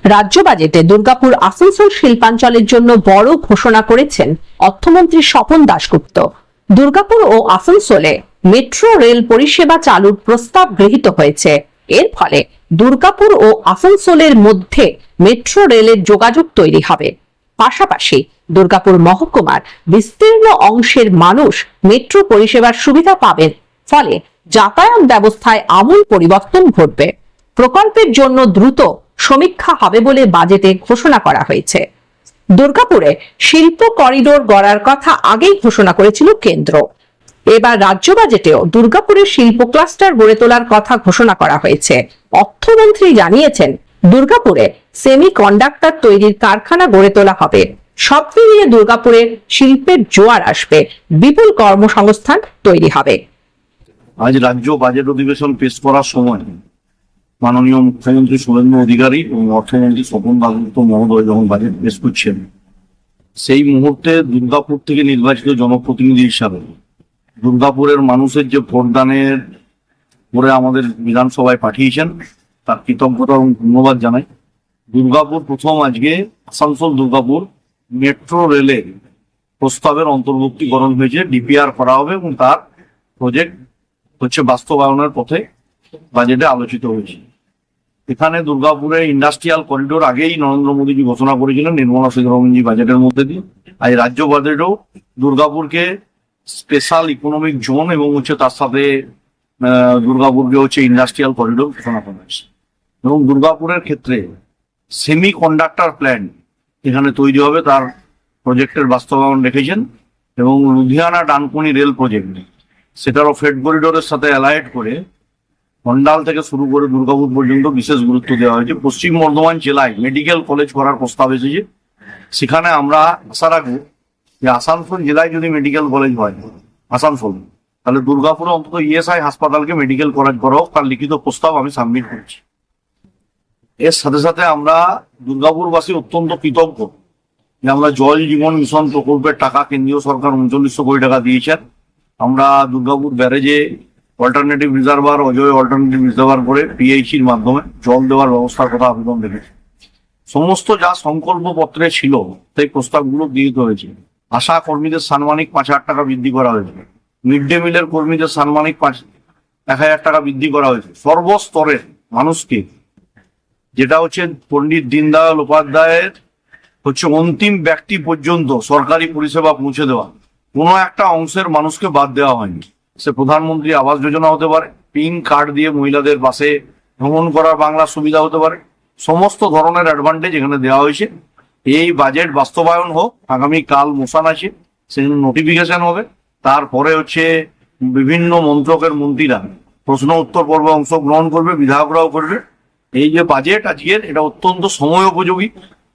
রাজ্য বাজেটে দুর্গাপুর আসানসোল শিল্পাঞ্চলের জন্য বড় ঘোষণা করেছেন অর্থমন্ত্রী স্বপন দাশগুপ্ত। দুর্গাপুর ও আসানসোলে মেট্রো রেল পরিষেবা চালুর প্রস্তাব গৃহীত হয়েছে। এর ফলে দুর্গাপুর ও আসানসোলের মধ্যে মেট্রো রেলের যোগাযোগ তৈরি হবে। পাশাপাশি দুর্গাপুর মহকুমার বিস্তীর্ণ অংশের মানুষ মেট্রো পরিষেবার সুবিধা পাবেন। ফলে যাতায়াত ব্যবস্থায় আমূল পরিবর্তন ঘটবে। প্রকল্পের জন্য দ্রুত সমীক্ষা হবে বলে বাজেটে ঘোষণা করা হয়েছে। দুর্গাপুরে শিল্প করিডোর গড়ার কথা আগেই ঘোষণা করেছিল কেন্দ্র। এবার রাজ্য বাজেটেও দুর্গাপুরের শিল্প ক্লাস্টার গড়ে তোলার কথা ঘোষণা করা হয়েছে। অর্থমন্ত্রী জানিয়েছেন, দুর্গাপুরে সেমি কন্ডাক্টর তৈরির কারখানা গড়ে তোলা হবে। সব মিলিয়ে দুর্গাপুরের শিল্পের জোয়ার আসবে, বিপুল কর্মসংস্থান তৈরি হবে। আজ রাজ্য বাজেট অধিবেশন পেশ করার সময় মাননীয় মুখ্যমন্ত্রী শুভেন্দু অধিকারী এবং অর্থমন্ত্রী স্বপন দাশগুপ্ত মহোদয় যখন বাজেট পেশ করছেন, সেই মুহূর্তে দুর্গাপুর থেকে নির্বাচিত জনপ্রতিনিধি হিসাবে দুর্গাপুরের মানুষের যে ভোটদানের করে আমাদের বিধানসভায় পাঠিয়েছেন তার কৃতজ্ঞতা এবং ধন্যবাদ জানাই। দুর্গাপুর প্রথম আজকে আসানসোল দুর্গাপুর মেট্রো রেলের প্রস্তাবের অন্তর্ভুক্তিকরণ হয়েছে, ডিপিআর করা হবে এবং তার প্রজেক্ট হচ্ছে বাস্তবায়নের পথে বাজেটে আলোচিত হয়েছে। এখানে দুর্গাপুরে ইন্ডাস্ট্রিয়াল করিডোর আগেই নরেন্দ্র মোদীজি ঘোষণা করেছিলেন নির্মলা সীতারমণজি বাজেটের মধ্যে দিয়ে। আর রাজ্য বাজেটেও দুর্গাপুরকে স্পেশাল ইকোনমিক জোন এবং হচ্ছে তার সাথে দুর্গাপুরকে হচ্ছে ইন্ডাস্ট্রিয়াল করিডোর ঘোষণা করা হয়েছে। এবং দুর্গাপুরের ক্ষেত্রে সেমি কন্ডাক্টর প্ল্যান্ট এখানে তৈরি হবে, তার প্রজেক্টের বাস্তবায়ন রেখেছেন। এবং লুধিয়ানা ডানকুনি রেল প্রজেক্ট সেটারও ফ্রেট করিডোরের সাথে অ্যালাইড করে হন্ডাল থেকে শুরু করে দুর্গাপুর পর্যন্ত বিশেষ গুরুত্ব দেওয়া হয়েছে। পশ্চিম বর্ধমান জেলায় মেডিকেল কলেজ করার প্রস্তাব এসেছে। সেখানে আমরা আশা রাখবো যে আসানসোল জেলায় যদি মেডিকেল কলেজ হয় আসানসোল, তাহলে দুর্গাপুরে অন্তত ইএসআই হাসপাতালকে মেডিকেল কলেজ করা হোক, তার লিখিত প্রস্তাব আমি সাবমিট করছি। এর সাথে সাথে আমরা দুর্গাপুরবাসী অত্যন্ত কৃতজ্ঞ যে আমরা জল জীবন মিশন প্রকল্পের টাকা কেন্দ্রীয় সরকার 3900 কোটি টাকা দিয়েছেন। আমরা দুর্গাপুর ব্যারেজে alternative reservoir, Ajay alternative reservoir করে পিএইচির মাধ্যমে জল দেওয়ার ব্যবস্থার কথা আবেদন রেখেছি। সমস্ত যা সংকল্প পত্রে ছিল সেই প্রস্তাবগুলো গৃহীত হয়েছে। আশা কর্মীদের সাম্মানিক 5000 টাকা বৃদ্ধি করা হয়েছে। মিড ডে মিলের কর্মীদের সাম্মানিক 1000 টাকা বৃদ্ধি করা হয়েছে। সর্বস্তরের মানুষকে, যেটা হচ্ছে পণ্ডিত দীনদয়াল উপাধ্যায়ের হচ্ছে অন্তিম ব্যক্তি পর্যন্ত সরকারি পরিষেবা পৌঁছে দেওয়া, কোনো একটা অংশের মানুষকে বাদ দেওয়া হয়নি। সে প্রধানমন্ত্রী আবাস যোজনা হতে পারে, পিঙ্ক কার্ড দিয়ে মহিলাদের বাসে ভ্রমণ করার বাংলা সুবিধা হতে পারে, সমস্ত ধরনের অ্যাডভান্টেজ এখানে দেওয়া হয়েছে। এই বাজেট বাস্তবায়ন হোক, আগামী কাল মোশন আছে, সেজন্য নোটিফিকেশন হবে। তারপরে হচ্ছে বিভিন্ন মন্ত্রকের মন্ত্রীরা প্রশ্ন উত্তর পর্বে অংশগ্রহণ করবে, বিধায়করাও করবে। এই যে বাজেট আজকের, এটা অত্যন্ত সময় উপযোগী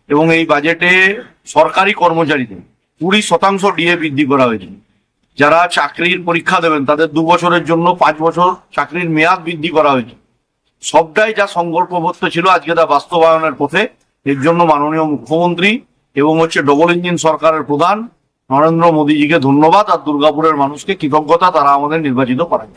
এবং এই বাজেটে সরকারি কর্মচারীদের 20% ডিএ বৃদ্ধি করা হয়েছে। যারা চাকরির পরীক্ষা দেবেন তাদের 2 বছরের জন্য 5 বছর চাকরির মেয়াদ বৃদ্ধি করা হয়েছে। সবটাই যা সংকল্পবদ্ধ ছিল আজকে তা বাস্তবায়নের পথে। এর জন্য মাননীয় মুখ্যমন্ত্রী এবং হচ্ছে ডবল ইঞ্জিন সরকারের প্রধান নরেন্দ্র মোদীজিকে ধন্যবাদ আর দুর্গাপুরের মানুষকে কৃতজ্ঞতা, তারা আমাদের নির্বাচিত করেন।